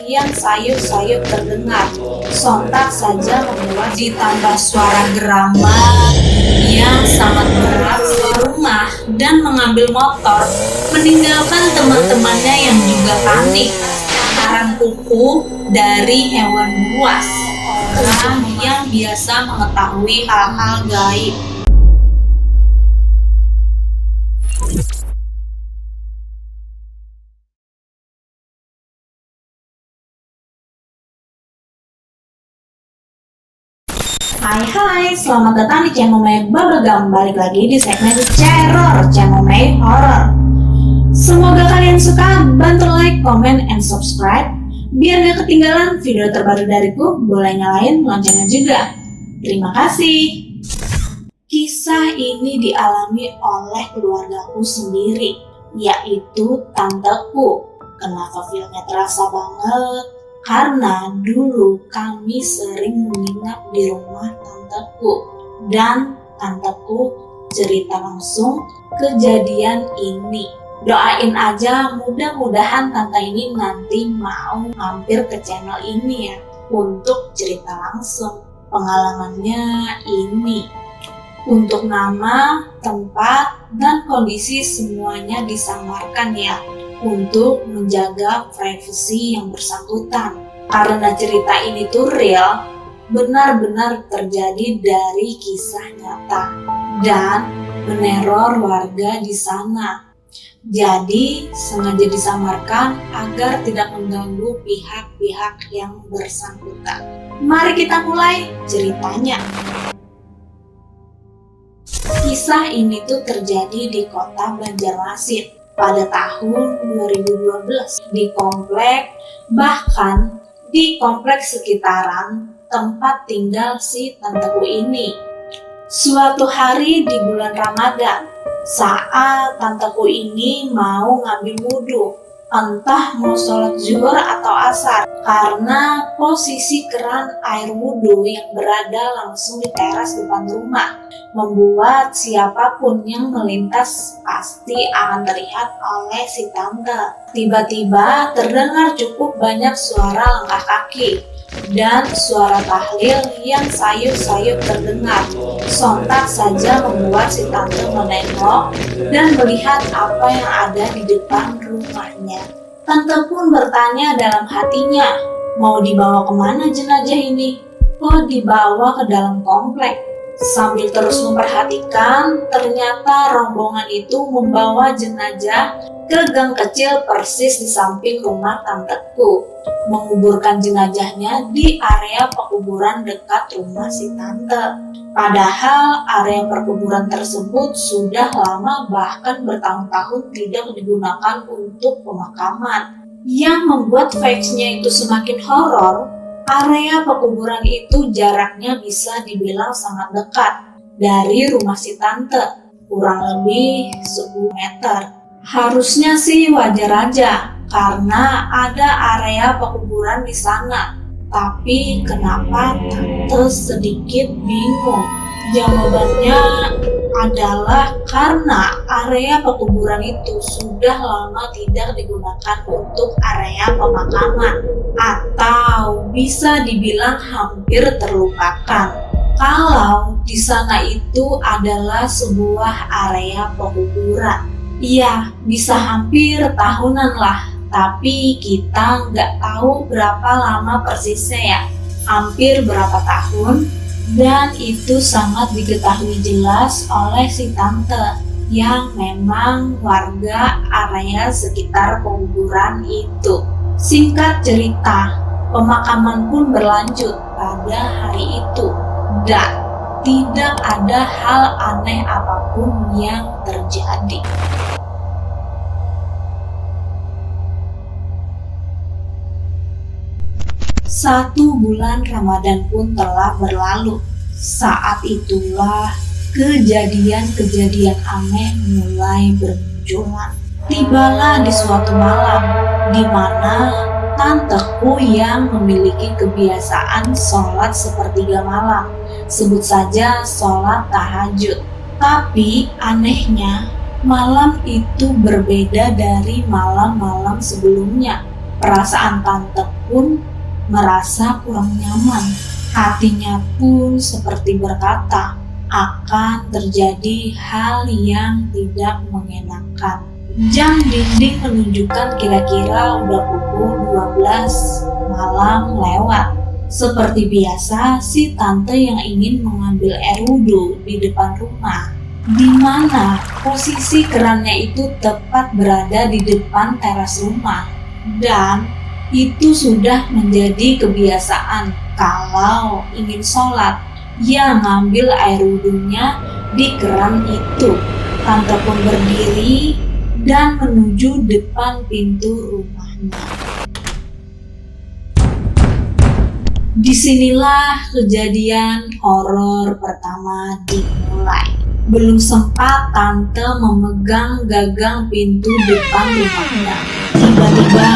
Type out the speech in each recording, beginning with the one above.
yang sayup-sayup terdengar. Sontak saja membuat ditambah suara geramah yang sangat berat keluar rumah dan mengambil motor, meninggalkan teman-temannya yang juga panik. Arang kuku dari hewan buas, orang yang biasa mengetahui hal-hal gaib. Hai, selamat datang di Cengome Bubblegum. Balik lagi di segmen Ceror Cengome Horror. Semoga kalian suka, bantu like, comment, and subscribe biar gak ketinggalan video terbaru dariku. Boleh nyalain loncengnya juga. Terima kasih. Kisah ini dialami oleh keluargaku sendiri, yaitu tanteku. Kenapa filmnya terasa banget? Karena dulu kami sering menginap di rumah tanteku, dan tanteku cerita langsung kejadian ini. Doain aja mudah-mudahan tante ini nanti mau mampir ke channel ini ya, untuk cerita langsung pengalamannya ini. Untuk nama, tempat, dan kondisi semuanya disamarkan ya, untuk menjaga privasi yang bersangkutan. Karena cerita ini tuh real, benar-benar terjadi dari kisah nyata dan meneror warga di sana. Jadi sengaja disamarkan agar tidak mengganggu pihak-pihak yang bersangkutan. Mari kita mulai ceritanya. Kisah ini tuh terjadi di kota Banjarmasin pada tahun 2012 di komplek, bahkan di kompleks sekitaran tempat tinggal si tanteku ini. Suatu hari di bulan Ramadan, saat tanteku ini mau ngambil wudhu, entah mau sholat zuhur atau asar, karena posisi keran air wudhu yang berada langsung di teras depan rumah membuat siapapun yang melintas pasti akan terlihat oleh si tante. Tiba-tiba terdengar cukup banyak suara langkah kaki dan suara tahlil yang sayup-sayup terdengar. Sontak saja membuat si tante menengok dan melihat apa yang ada di depan rumahnya. Tante pun bertanya dalam hatinya, mau dibawa kemana jenazah ini? Kok dibawa ke dalam komplek? Sambil terus memperhatikan, ternyata rombongan itu membawa jenazah ke gang kecil persis di samping rumah tanteku, menguburkan jenazahnya di area pekuburan dekat rumah si tante. Padahal area perkuburan tersebut sudah lama, bahkan bertahun-tahun tidak digunakan untuk pemakaman. Yang membuat vibes-nya itu semakin horor, area pekuburan itu jaraknya bisa dibilang sangat dekat dari rumah si tante, kurang lebih 10 meter. Harusnya sih wajar aja karena ada area pekuburan di sana. Tapi kenapa tante sedikit bingung? Jawabannya adalah karena area pekuburan itu sudah lama tidak digunakan untuk area pemakaman, atau bisa dibilang hampir terlupakan. Kalau di sana itu adalah sebuah area pekuburan, iya bisa hampir tahunan lah. Tapi kita nggak tahu berapa lama persisnya ya, hampir berapa tahun, dan itu sangat diketahui jelas oleh si tante yang memang warga area sekitar pekuburan itu. Singkat cerita, pemakaman pun berlanjut pada hari itu dan tidak ada hal aneh apapun yang terjadi. 1 bulan Ramadan pun telah berlalu. Saat itulah kejadian-kejadian aneh mulai bermunculan. Tibalah di suatu malam di mana tanteku yang memiliki kebiasaan sholat sepertiga malam, sebut saja sholat tahajud. Tapi anehnya malam itu berbeda dari malam-malam sebelumnya. Perasaan tante pun merasa kurang nyaman. Hatinya pun seperti berkata, akan terjadi hal yang tidak mengenakan. Jam dinding menunjukkan kira-kira udah pukul 12 malam lewat. Seperti biasa, si tante yang ingin mengambil air wudhu di depan rumah, di mana posisi kerannya itu tepat berada di depan teras rumah. Dan itu sudah menjadi kebiasaan kalau ingin sholat, ia ngambil air wudhunya di keran itu. Tante pun berdiri dan menuju depan pintu rumahnya. Disinilah kejadian horor pertama dimulai. Belum sempat tante memegang gagang pintu depan rumahnya, tiba-tiba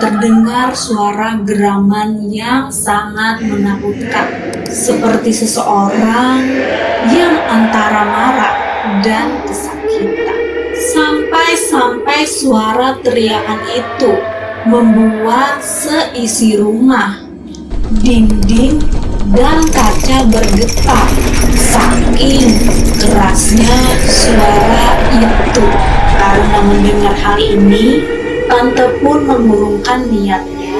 terdengar suara geraman yang sangat menakutkan, seperti seseorang yang antara marah dan kesakitan. Sampai suara teriakan itu membuat seisi rumah, dinding, dan kaca bergetar saking kerasnya suara itu. Karena mendengar hal ini, tante pun mengurungkan niatnya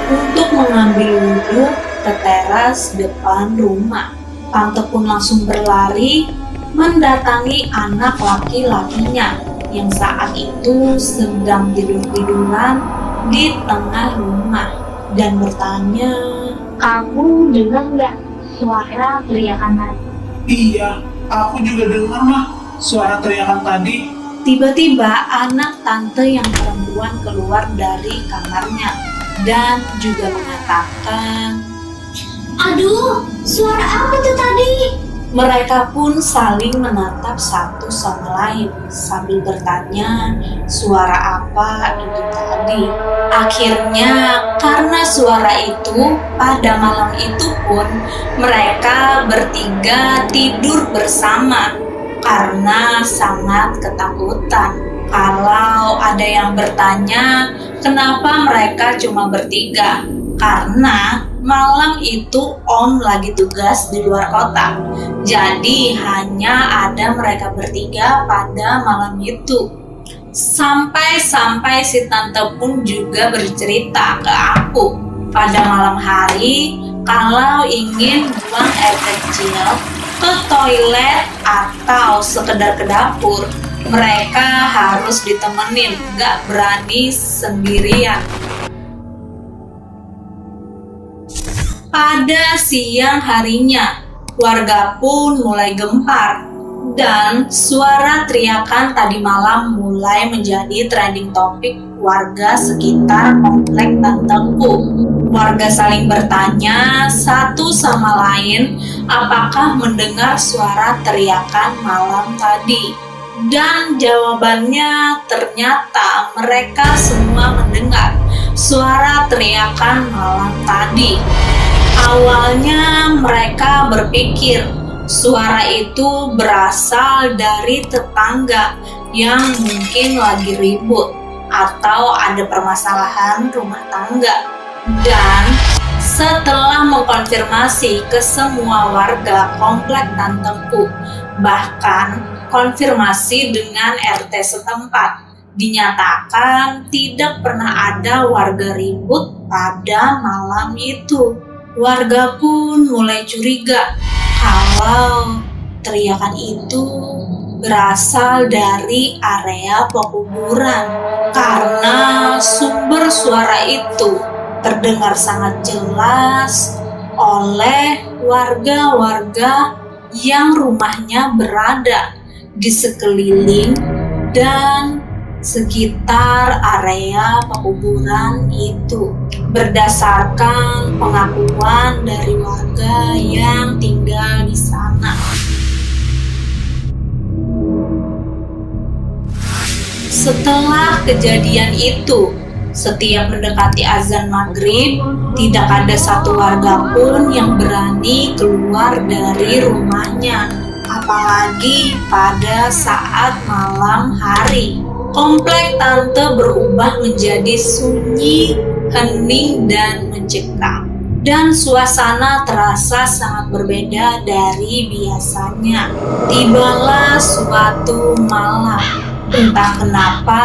untuk mengambil wudhu ke teras depan rumah. Tante pun langsung berlari mendatangi anak laki-lakinya yang saat itu sedang tidur-tiduran di tengah rumah dan bertanya, "Kamu dengar nggak suara teriakan tadi?" Iya, aku juga dengar mah suara teriakan tadi. Tiba-tiba anak tante yang perempuan keluar dari kamarnya dan juga mengatakan, "Aduh, suara apa tuh tadi?" Mereka pun saling menatap satu sama lain sambil bertanya suara apa itu tadi. Akhirnya karena suara itu pada malam itu pun mereka bertiga tidur bersama karena sangat ketakutan. Kalau ada yang bertanya kenapa mereka cuma bertiga, karena malam itu Om lagi tugas di luar kota. Jadi hanya ada mereka bertiga pada malam itu. Sampai si tante pun juga bercerita ke aku pada malam hari kalau ingin buang air kecil, ke toilet, atau sekedar ke dapur, mereka harus ditemenin, gak berani sendirian. Pada siang harinya, warga pun mulai gempar dan suara teriakan tadi malam mulai menjadi trending topik warga sekitar komplek tanteku. Warga saling bertanya satu sama lain apakah mendengar suara teriakan malam tadi. Dan jawabannya ternyata mereka semua mendengar suara teriakan malam tadi. Awalnya mereka berpikir suara itu berasal dari tetangga yang mungkin lagi ribut atau ada permasalahan rumah tangga. Dan setelah mengkonfirmasi ke semua warga komplek tanteku, bahkan konfirmasi dengan RT setempat, dinyatakan tidak pernah ada warga ribut pada malam itu. Warga pun mulai curiga kalau teriakan itu berasal dari area pekuburan karena sumber suara itu terdengar sangat jelas oleh warga-warga yang rumahnya berada di sekeliling dan sekitar area pekuburan itu, berdasarkan pengakuan dari warga yang tinggal di sana. Setelah kejadian itu, setiap mendekati azan maghrib, tidak ada satu warga pun yang berani keluar dari rumahnya, apalagi pada saat malam hari. Komplek tante berubah menjadi sunyi, hening, dan mencekam. Dan suasana terasa sangat berbeda dari biasanya. Tibalah suatu malam, entah kenapa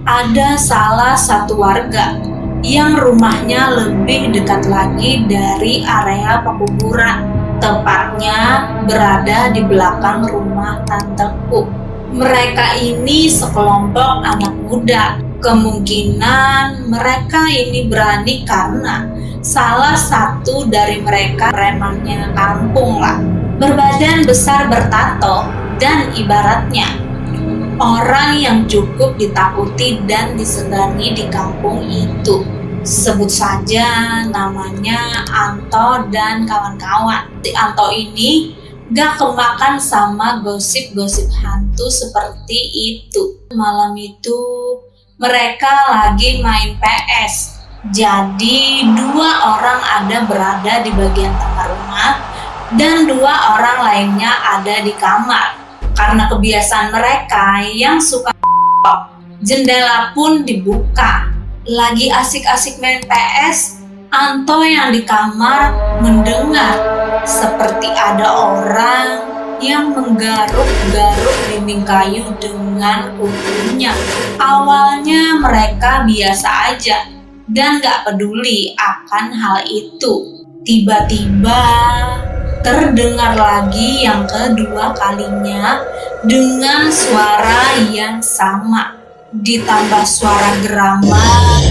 ada salah satu warga yang rumahnya lebih dekat lagi dari area pekuburan, tepatnya berada di belakang rumah tanteku. Mereka ini sekelompok anak muda. Kemungkinan mereka ini berani karena salah satu dari mereka premannya kampung lah. Berbadan besar, bertato, dan ibaratnya orang yang cukup ditakuti dan disegani di kampung itu. Sebut saja namanya Anto dan kawan-kawan. Si Anto ini gak kemakan sama gosip-gosip hantu seperti itu. Malam itu mereka lagi main PS. Jadi 2 orang ada berada di bagian tengah rumah dan 2 orang lainnya ada di kamar. Karena kebiasaan mereka yang suka jendela pun dibuka. Lagi asik-asik main PS, Anto yang di kamar mendengar seperti ada orang yang menggaruk-garuk dinding kayu dengan kukunya. Awalnya mereka biasa aja dan gak peduli akan hal itu. Tiba-tiba terdengar lagi yang kedua kalinya dengan suara yang sama, ditambah suara geramak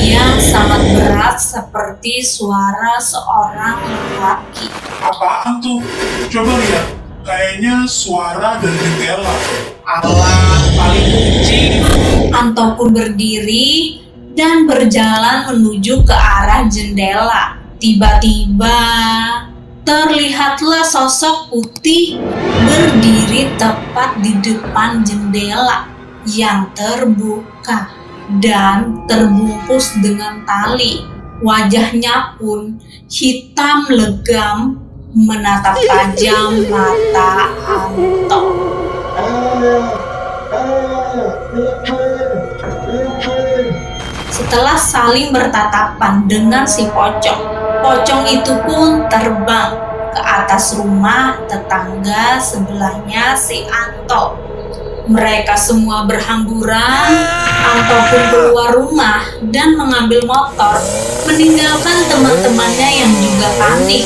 yang sangat berat seperti suara seorang lelaki. Apaan tuh? Coba lihat. Kayaknya suara dari jendela. Alah, paling kucing. Anto pun berdiri dan berjalan menuju ke arah jendela. Tiba-tiba terlihatlah sosok putih berdiri tepat di depan jendela yang terbuka dan terbungkus dengan tali. Wajahnya pun hitam legam, menatap tajam mata Anto. Setelah saling bertatapan dengan si pocong, pocong itu pun terbang ke atas rumah tetangga sebelahnya si Anto. Mereka semua berhamburan. Anto pun keluar rumah dan mengambil motor, meninggalkan teman-temannya yang juga panik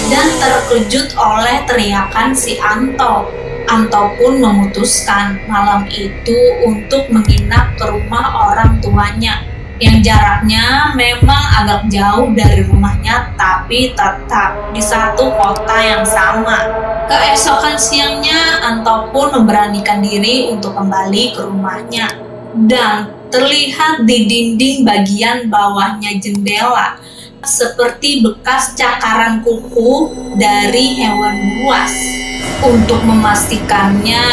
dan terkejut oleh teriakan si Anto. Anto pun memutuskan malam itu untuk menginap ke rumah orang tuanya yang jaraknya memang agak jauh dari rumahnya, tapi tetap di satu kota yang sama. Keesokan siangnya, Anto pun memberanikan diri untuk kembali ke rumahnya. Dan terlihat di dinding bagian bawahnya jendela seperti bekas cakaran kuku dari hewan buas. Untuk memastikannya,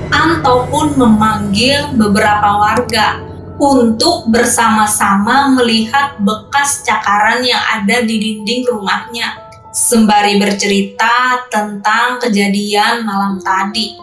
Anto pun memanggil beberapa warga untuk bersama-sama melihat bekas cakaran yang ada di dinding rumahnya, sembari bercerita tentang kejadian malam tadi.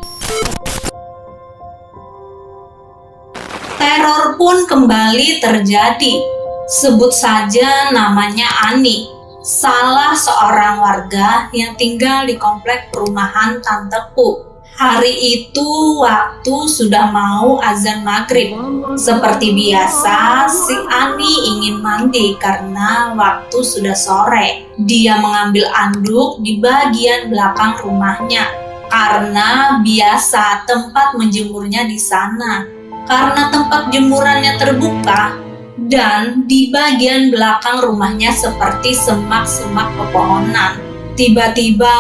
Teror pun kembali terjadi. Sebut saja namanya Ani, salah seorang warga yang tinggal di komplek perumahan tanteku. Hari itu waktu sudah mau azan maghrib. Seperti biasa, si Ani ingin mandi karena waktu sudah sore. Dia mengambil anduk di bagian belakang rumahnya karena biasa tempat menjemurnya di sana. Karena tempat jemurannya terbuka dan di bagian belakang rumahnya seperti semak-semak pepohonan. Tiba-tiba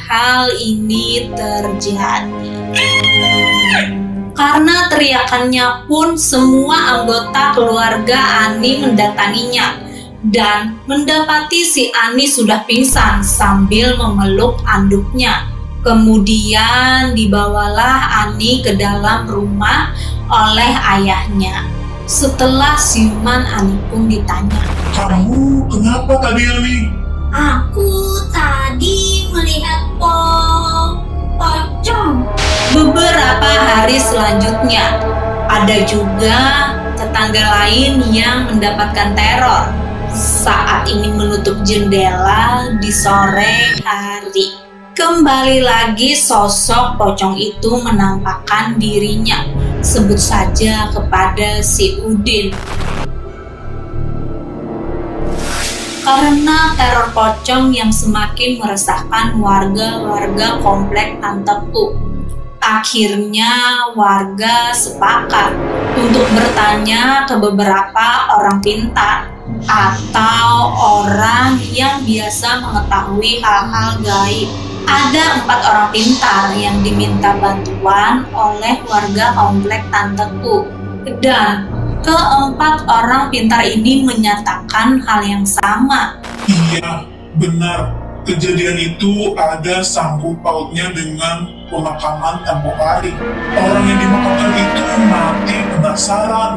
hal ini terjadi. Karena teriakannya pun semua anggota keluarga Ani mendatanginya dan mendapati si Ani sudah pingsan sambil memeluk anduknya. Kemudian dibawalah Ani ke dalam rumah oleh ayahnya. Setelah siuman, Ani pun ditanya, Kamu kenapa tadi, Ani? Aku tadi melihat pocong. Beberapa hari selanjutnya, Ada juga tetangga lain yang mendapatkan teror saat ingin menutup jendela di sore hari. Kembali lagi sosok pocong itu menampakkan dirinya, sebut saja kepada si Udin. Karena teror pocong yang semakin meresahkan warga-warga komplek Tantepu, akhirnya warga sepakat untuk bertanya ke beberapa orang pintar atau orang yang biasa mengetahui hal-hal gaib. Ada 4 orang pintar yang diminta bantuan oleh warga komplek Tantepu, dan keempat orang pintar ini menyatakan hal yang sama. Iya, benar. Kejadian itu ada sangkut pautnya dengan pemakaman tempo hari. Orang yang dimakamkan itu mati penasaran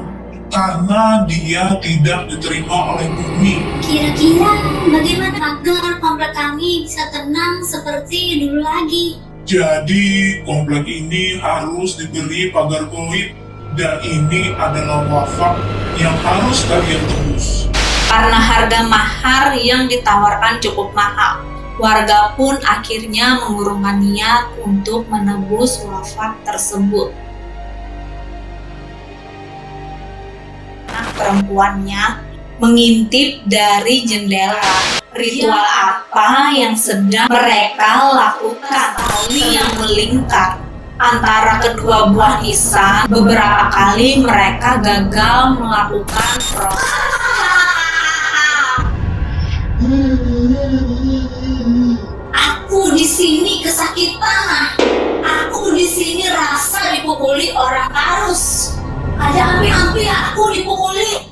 karena dia tidak diterima oleh bumi. Kira-kira bagaimana agar komplek kami bisa tenang seperti dulu lagi? Jadi komplek ini harus diberi pagar goib, dan ini adalah wafak yang harus kalian tebus. Karena harga mahar yang ditawarkan cukup mahal, warga pun akhirnya mengurungkan niat untuk menebus wafat tersebut. Anak perempuannya mengintip dari jendela. Ritual apa yang sedang mereka lakukan? Tali yang melingkar antara kedua buah nisan. Beberapa kali mereka gagal melakukan proses. Aku di sini kesakitan. Aku di sini rasa dipukuli orang harus. Ada api-api aku dipukuli.